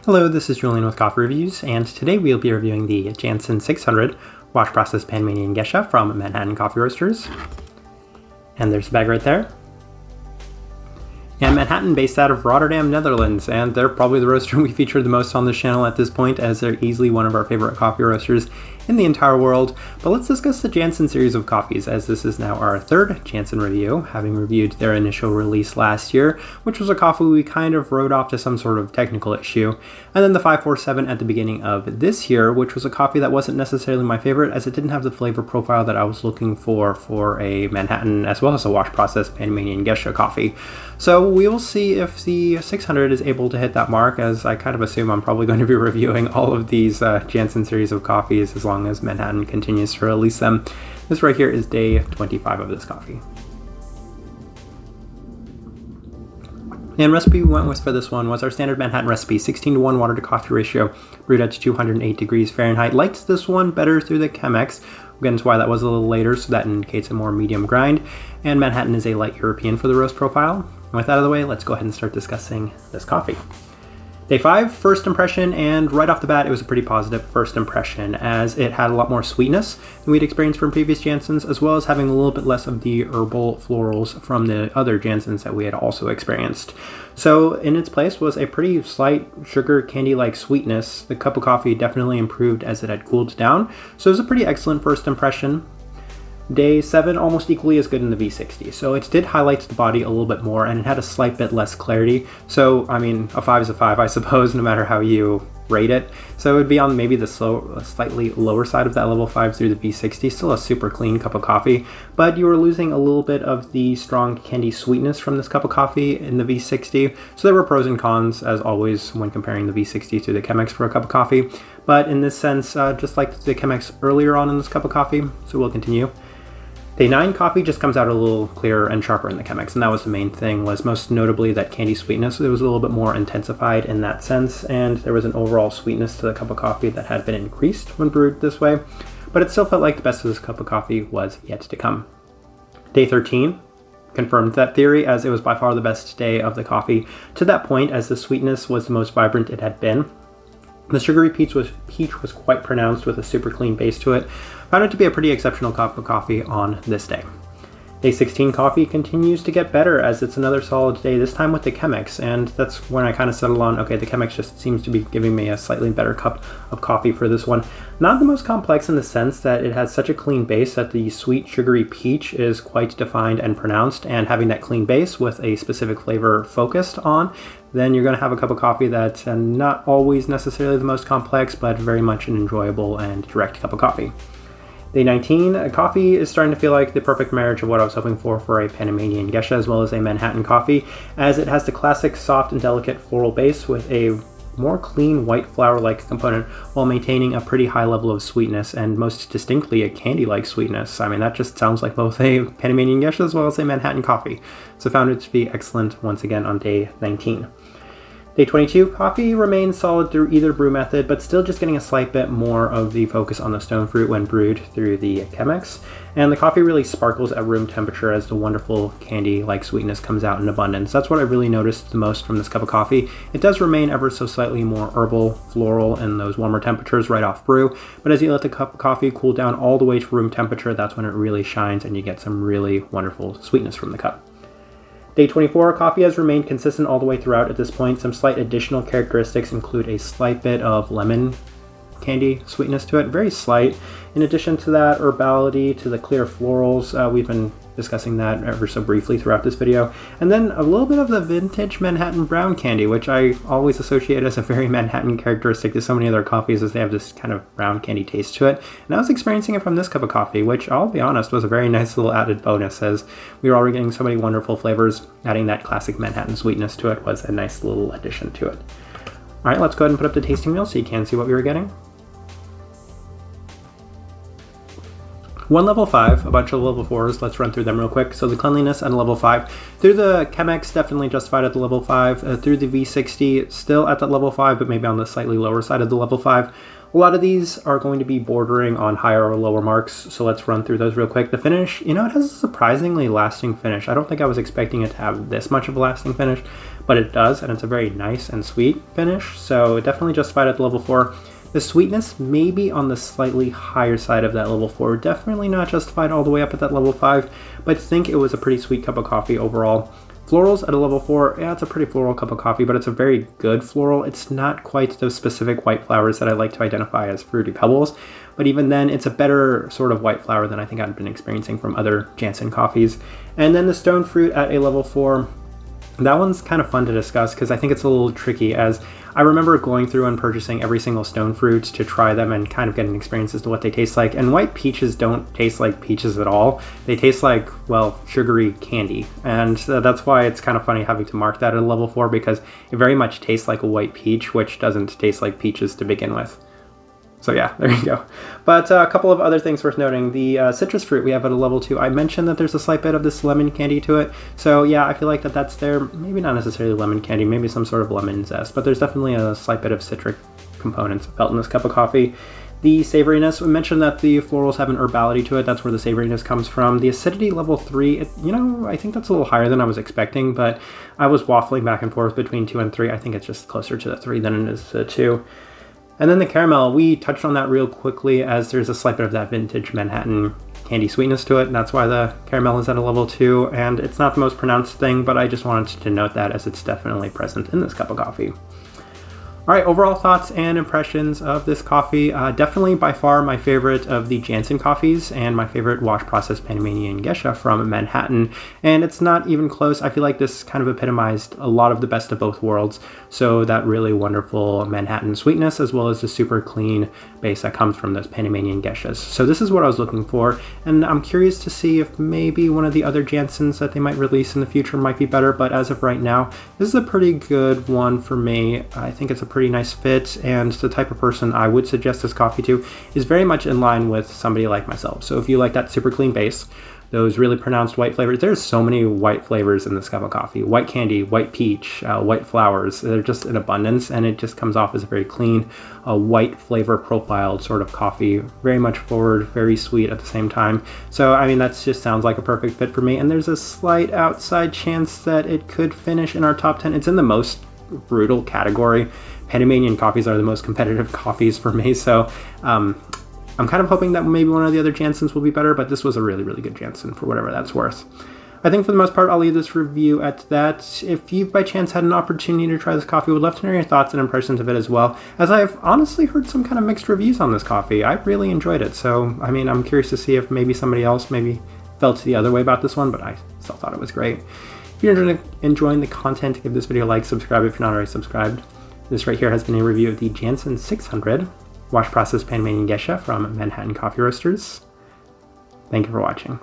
Hello, this is Julian with Coffee Reviews, and today we'll be reviewing the Janson 600 Wash Process Panamanian Geisha from Manhattan Coffee Roasters. And there's the bag right there. And Manhattan, based out of Rotterdam, Netherlands, and they're probably the roaster we feature the most on this channel at this point, as they're easily one of our favorite coffee roasters in the entire world. But let's discuss the Janson series of coffees, as this is now our third Janson review, having reviewed their initial release last year, which was a coffee we kind of wrote off to some sort of technical issue, and then the 547 at the beginning of this year, which was a coffee that wasn't necessarily my favorite, as it didn't have the flavor profile that I was looking for a Manhattan as well as a wash process Panamanian Geisha coffee. So we will see if the 600 is able to hit that mark, as I kind of assume I'm probably going to be reviewing all of these Janson series of coffees as long as Manhattan continues to release them. This right here is day 25 of this coffee. And recipe we went with for this one was our standard Manhattan recipe, 16:1 water to coffee ratio, brewed at 208 degrees Fahrenheit. Liked this one better through the Chemex. We'll get into why that was a little later, so that indicates a more medium grind. And Manhattan is a light European for the roast profile. And with that out of the way, let's go ahead and start discussing this coffee. Day 5, first impression, and right off the bat, it was a pretty positive first impression, as it had a lot more sweetness than we'd experienced from previous Jansons, as well as having a little bit less of the herbal florals from the other Jansons that we had also experienced. So in its place was a pretty slight sugar candy-like sweetness. The cup of coffee definitely improved as it had cooled down, so it was a pretty excellent first impression. Day 7, almost equally as good in the V60. So it did highlight the body a little bit more, and it had a slight bit less clarity. So, I mean, a 5 is a 5, I suppose, no matter how you rate it. So it would be on maybe the slightly lower side of that level 5 through the V60. Still a super clean cup of coffee, but you were losing a little bit of the strong candy sweetness from this cup of coffee in the V60. So there were pros and cons, as always, when comparing the V60 to the Chemex for a cup of coffee. But in this sense, just like the Chemex earlier on in this cup of coffee, so we'll continue. Day 9 coffee just comes out a little clearer and sharper in the Chemex, and that was the main thing, was most notably that candy sweetness. It was a little bit more intensified in that sense, and there was an overall sweetness to the cup of coffee that had been increased when brewed this way, but it still felt like the best of this cup of coffee was yet to come. Day 13 confirmed that theory, as it was by far the best day of the coffee to that point, as the sweetness was the most vibrant it had been. The sugary peach was quite pronounced with a super clean base to it. Found it to be a pretty exceptional cup of coffee on this day. Day 16 coffee continues to get better, as it's another solid day, this time with the Chemex, and that's when I kind of settled on, okay, the Chemex just seems to be giving me a slightly better cup of coffee for this one. Not the most complex in the sense that it has such a clean base that the sweet sugary peach is quite defined and pronounced, and having that clean base with a specific flavor focused on, then you're going to have a cup of coffee that's not always necessarily the most complex, but very much an enjoyable and direct cup of coffee. Day 19, coffee is starting to feel like the perfect marriage of what I was hoping for a Panamanian Geisha as well as a Manhattan coffee, as it has the classic soft and delicate floral base with a more clean white flower-like component while maintaining a pretty high level of sweetness, and most distinctly a candy-like sweetness. I mean, that just sounds like both a Panamanian Geisha as well as a Manhattan coffee. So found it to be excellent once again on day 19. Day 22, coffee remains solid through either brew method, but still just getting a slight bit more of the focus on the stone fruit when brewed through the Chemex. And the coffee really sparkles at room temperature as the wonderful candy-like sweetness comes out in abundance. That's what I really noticed the most from this cup of coffee. It does remain ever so slightly more herbal, floral in those warmer temperatures right off brew, but as you let the cup of coffee cool down all the way to room temperature, that's when it really shines and you get some really wonderful sweetness from the cup. Day 24, coffee has remained consistent all the way throughout at this point. Some slight additional characteristics include a slight bit of lemon candy sweetness to it, very slight. In addition to that, herbality to the clear florals, we've been discussing that ever so briefly throughout this video. And then a little bit of the vintage Manhattan brown candy, which I always associate as a very Manhattan characteristic to so many other coffees, as they have this kind of brown candy taste to it. And I was experiencing it from this cup of coffee, which I'll be honest was a very nice little added bonus, as we were already getting so many wonderful flavors. Adding that classic Manhattan sweetness to it was a nice little addition to it. All right, let's go ahead and put up the tasting wheel so you can see what we were getting. One level 5, a bunch of level 4s, let's run through them real quick. So the cleanliness at a level 5. Through the Chemex, definitely justified at the level 5. Through the V60, still at that level 5, but maybe on the slightly lower side of the level 5. A lot of these are going to be bordering on higher or lower marks, so let's run through those real quick. The finish, it has a surprisingly lasting finish. I don't think I was expecting it to have this much of a lasting finish, but it does, and it's a very nice and sweet finish, so definitely justified at the level 4. The sweetness may be on the slightly higher side of that level 4, definitely not justified all the way up at that level 5, but I think it was a pretty sweet cup of coffee overall. Florals at a level 4, yeah, it's a pretty floral cup of coffee, but it's a very good floral. It's not quite those specific white flowers that I like to identify as Fruity Pebbles, but even then, it's a better sort of white flower than I think I've been experiencing from other Janson coffees. And then the stone fruit at a level 4, that one's kind of fun to discuss because I think it's a little tricky, as I remember going through and purchasing every single stone fruit to try them and kind of get an experience as to what they taste like. And white peaches don't taste like peaches at all. They taste like, well, sugary candy. And that's why it's kind of funny having to mark that at a level 4, because it very much tastes like a white peach, which doesn't taste like peaches to begin with. So yeah, there you go. But a couple of other things worth noting. The citrus fruit we have at a level 2. I mentioned that there's a slight bit of this lemon candy to it. So yeah, I feel like that's there. Maybe not necessarily lemon candy, maybe some sort of lemon zest, but there's definitely a slight bit of citric components felt in this cup of coffee. The savoriness, we mentioned that the florals have an herbality to it. That's where the savoriness comes from. The acidity level 3, I think that's a little higher than I was expecting, but I was waffling back and forth between 2 and 3. I think it's just closer to the 3 than it is to 2. And then the caramel, we touched on that real quickly, as there's a slight bit of that vintage Manhattan candy sweetness to it, and that's why the caramel is at a level 2, and it's not the most pronounced thing, but I just wanted to note that as it's definitely present in this cup of coffee. All right, overall thoughts and impressions of this coffee. Definitely by far my favorite of the Janson coffees, and my favorite wash process Panamanian Geisha from Manhattan. And it's not even close. I feel like this kind of epitomized a lot of the best of both worlds. So that really wonderful Manhattan sweetness, as well as the super clean base that comes from those Panamanian Geishas. So this is what I was looking for, and I'm curious to see if maybe one of the other Jansons that they might release in the future might be better, but as of right now, this is a pretty good one for me. I think it's a pretty nice fit, and the type of person I would suggest this coffee to is very much in line with somebody like myself. So if you like that super clean base, those really pronounced white flavors, there's so many white flavors in this cup of coffee. White candy, white peach, white flowers, they're just in abundance, and it just comes off as a very clean, white flavor profiled sort of coffee. Very much forward, very sweet at the same time. So I mean, that just sounds like a perfect fit for me, and there's a slight outside chance that it could finish in our top 10. It's in the most brutal category. Panamanian coffees are the most competitive coffees for me, so I'm kind of hoping that maybe one of the other Jansons will be better, but this was a really, really good Janson for whatever that's worth. I think for the most part, I'll leave this review at that. If you've by chance had an opportunity to try this coffee, would love to know your thoughts and impressions of it as well, as I've honestly heard some kind of mixed reviews on this coffee. I really enjoyed it, so I mean, I'm curious to see if maybe somebody else maybe felt the other way about this one, but I still thought it was great. If you're enjoying the content, give this video a like, subscribe if you're not already subscribed. This right here has been a review of the Janson 600 Wash Process Panamanian Geisha from Manhattan Coffee Roasters. Thank you for watching.